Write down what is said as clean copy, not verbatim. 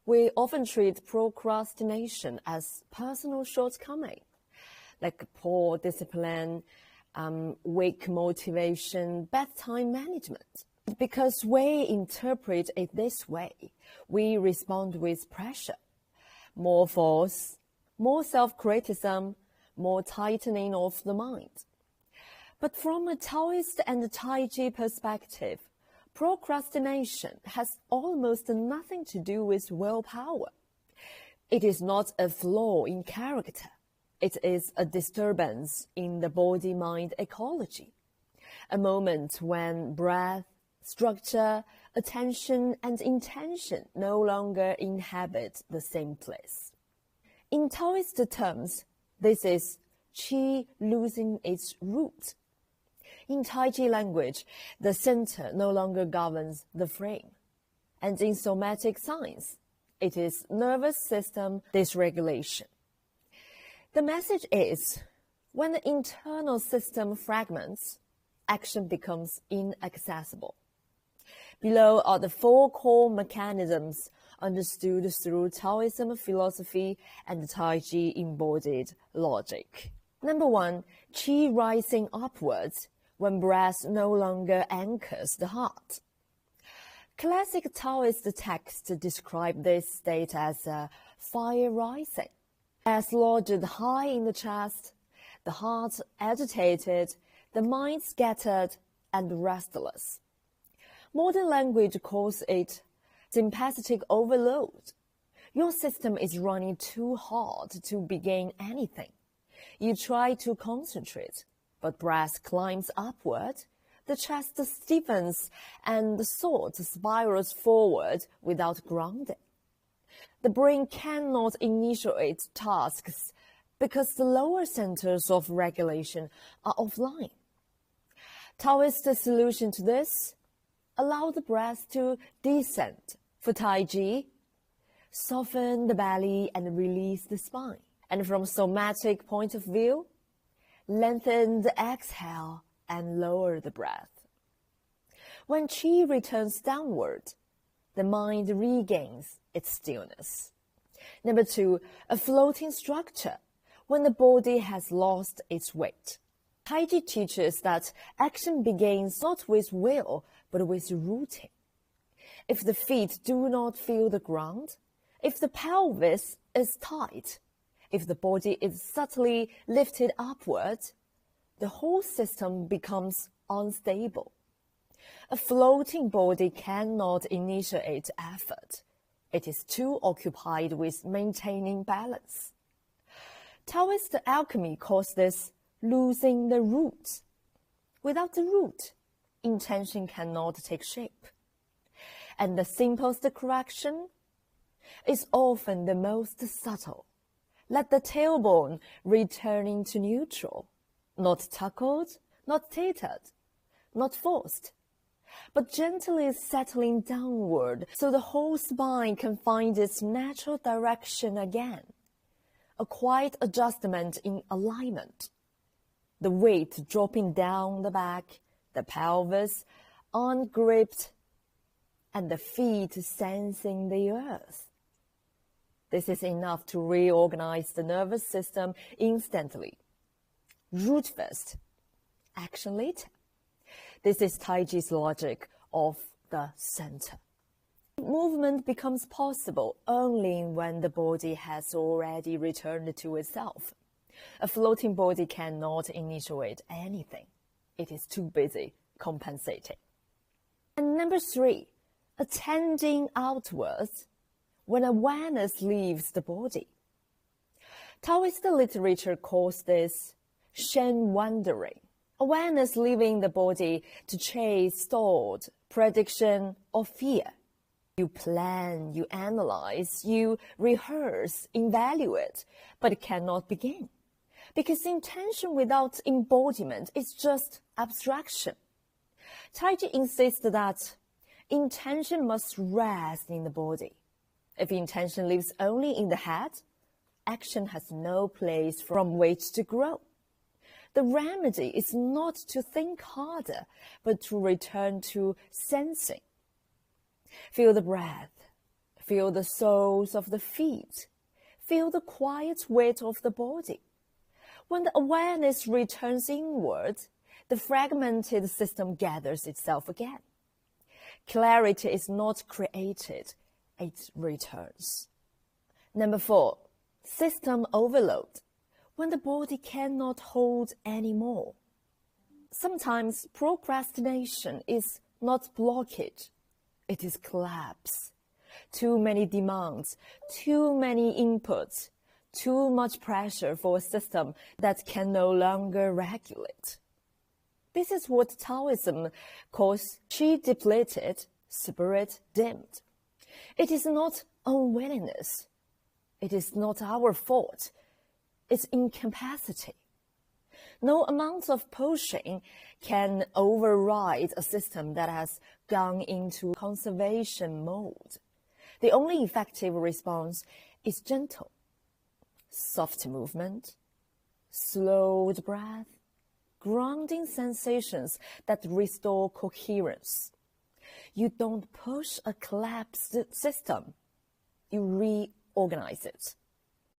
We often treat procrastination as personal shortcoming, like poor discipline, weak motivation, bad time management. Because we interpret it this way, we respond with pressure, more force, more self-criticism, more tightening of the mind. But from a Taoist and Tai Chi perspective, procrastination has almost nothing to do with willpower. It is not a flaw in character. It is a disturbance in the body-mind ecology, a moment when breath, structure, attention, and intention no longer inhabit the same place. In Taoist terms, this is qi losing its root. In Tai Chi language, the center no longer governs the frame. And in somatic science, it is nervous system dysregulation. The message is, when the internal system fragments, action becomes inaccessible. Below are the 4 core mechanisms understood through Taoism philosophy and Tai Chi embodied logic. Number 1, qi rising upwards when breath no longer anchors the heart. Classic Taoist texts describe this state as fire rising. As lodged high in the chest, the heart agitated, the mind scattered and restless. Modern language calls it sympathetic overload. Your system is running too hard to begin anything. You try to concentrate, but breath climbs upward, the chest stiffens, and the thought spirals forward without grounding. The brain cannot initiate tasks because the lower centers of regulation are offline. Taoist solution to this: allow the breath to descend. For Tai Chi, soften the belly and release the spine. And from somatic point of view, lengthen the exhale and lower the breath. When qi returns downward, the mind regains its stillness. Number 2, a floating structure when the body has lost its weight. Tai Chi teaches that action begins not with will, but with rooting. If the feet do not feel the ground, if the pelvis is tight, if the body is subtly lifted upward, the whole system becomes unstable. A floating body cannot initiate effort. It is too occupied with maintaining balance. Taoist alchemy calls this losing the root. Without the root, intention cannot take shape. And the simplest correction is often the most subtle. Let the tailbone return into neutral, not tuckled, not tilted, not forced, but gently settling downward so the whole spine can find its natural direction again. A quiet adjustment in alignment. The weight dropping down the back, the pelvis ungripped, and the feet sensing the earth. This is enough to reorganize the nervous system instantly. Root first, action later. This is Tai Chi's logic of the center. Movement becomes possible only when the body has already returned to itself. A floating body cannot initiate anything. It is too busy compensating. And number 3, attending outwards when awareness leaves the body. Taoist literature calls this Shen wandering. Awareness leaving the body to chase thought, prediction, or fear. You plan, you analyze, you rehearse, evaluate, but it cannot begin. Because intention without embodiment is just abstraction. Tai Chi insists that intention must rest in the body. If intention lives only in the head, action has no place from which to grow. The remedy is not to think harder, but to return to sensing. Feel the breath, Feel the soles of the feet. Feel the quiet weight of the body. When the awareness returns inward, the fragmented system gathers itself again. Clarity is not created, it returns. Number 4, system overload. When the body cannot hold anymore. Sometimes procrastination is not blockage, it is collapse. Too many demands, too many inputs, too much pressure for a system that can no longer regulate. This is what Taoism calls qi depleted, spirit dimmed. It is not unwillingness. It is not our fault. It's incapacity. No amount of pushing can override a system that has gone into conservation mode. The only effective response is gentle, soft movement, slowed breath, grounding sensations that restore coherence. You don't push a collapsed system, you reorganize it.